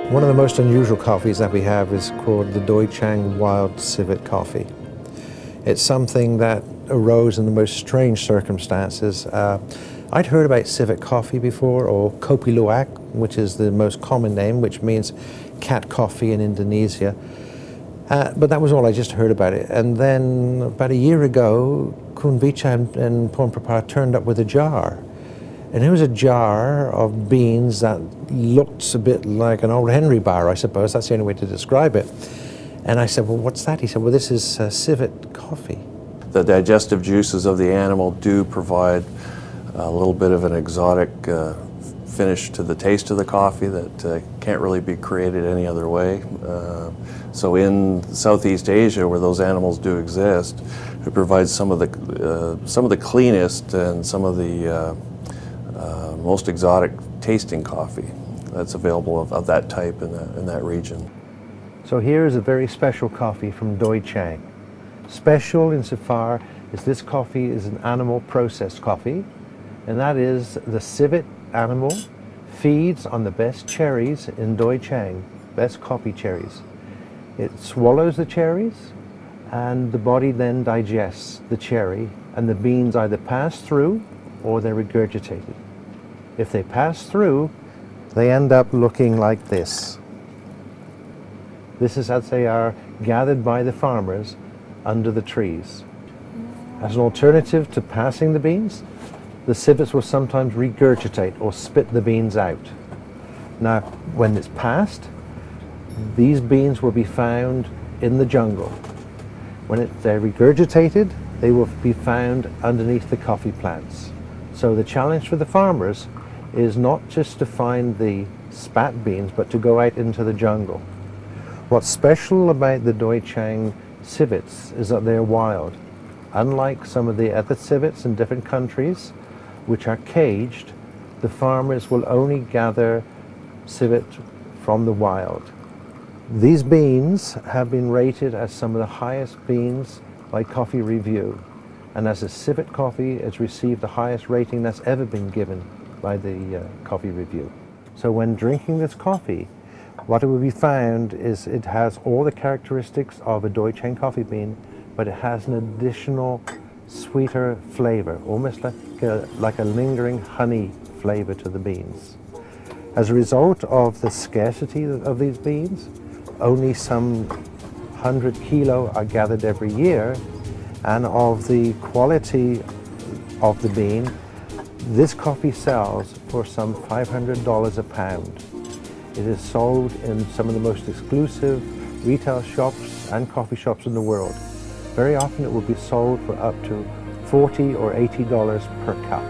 One of the most unusual coffees that we have is called the Doi Chaang Wild Civet coffee. It's something that arose in the most strange circumstances. I'd heard about civet coffee before, or kopi luwak, which is the most common name, which means cat coffee in Indonesia. But that was all, I just heard about it. And then about a year ago, Kun Vicha and Porn Prapar turned up with a jar. And it was a jar of beans that looked a bit like an old Henry bar, I suppose. That's the only way to describe it. And I said, well, what's that? He said, well, this is civet coffee. The digestive juices of the animal do provide a little bit of an exotic finish to the taste of the coffee that can't really be created any other way. So in Southeast Asia, where those animals do exist, it provides some of the cleanest and some of the most exotic tasting coffee that's available of that type in that region. So here is a very special coffee from Doi Chaang. Special insofar as this coffee is an animal processed coffee, and that is the civet animal feeds on the best cherries in Doi Chaang, best coffee cherries. It swallows the cherries, and the body then digests the cherry, and the beans either pass through or they're regurgitated. If they pass through, they end up looking like this. This is as they are gathered by the farmers under the trees. As an alternative to passing the beans, the civets will sometimes regurgitate or spit the beans out. Now, when it's passed, these beans will be found in the jungle. When they're regurgitated, they will be found underneath the coffee plants. So the challenge for the farmers is not just to find the spat beans, but to go out into the jungle. What's special about the Doi Chaang civets is that they're wild. Unlike some of the other civets in different countries, which are caged, the farmers will only gather civet from the wild. These beans have been rated as some of the highest beans by Coffee Review, and as a civet coffee, it's received the highest rating that's ever been given by the Coffee Review. So when drinking this coffee, what will be found is it has all the characteristics of a Doi Chaang coffee bean, but it has an additional sweeter flavor, almost like a lingering honey flavor to the beans. As a result of the scarcity of these beans, only some 100 kilo are gathered every year, and of the quality of the bean, this coffee sells for some $500 a pound. It is sold in some of the most exclusive retail shops and coffee shops in the world. Very often it will be sold for up to $40 or $80 per cup.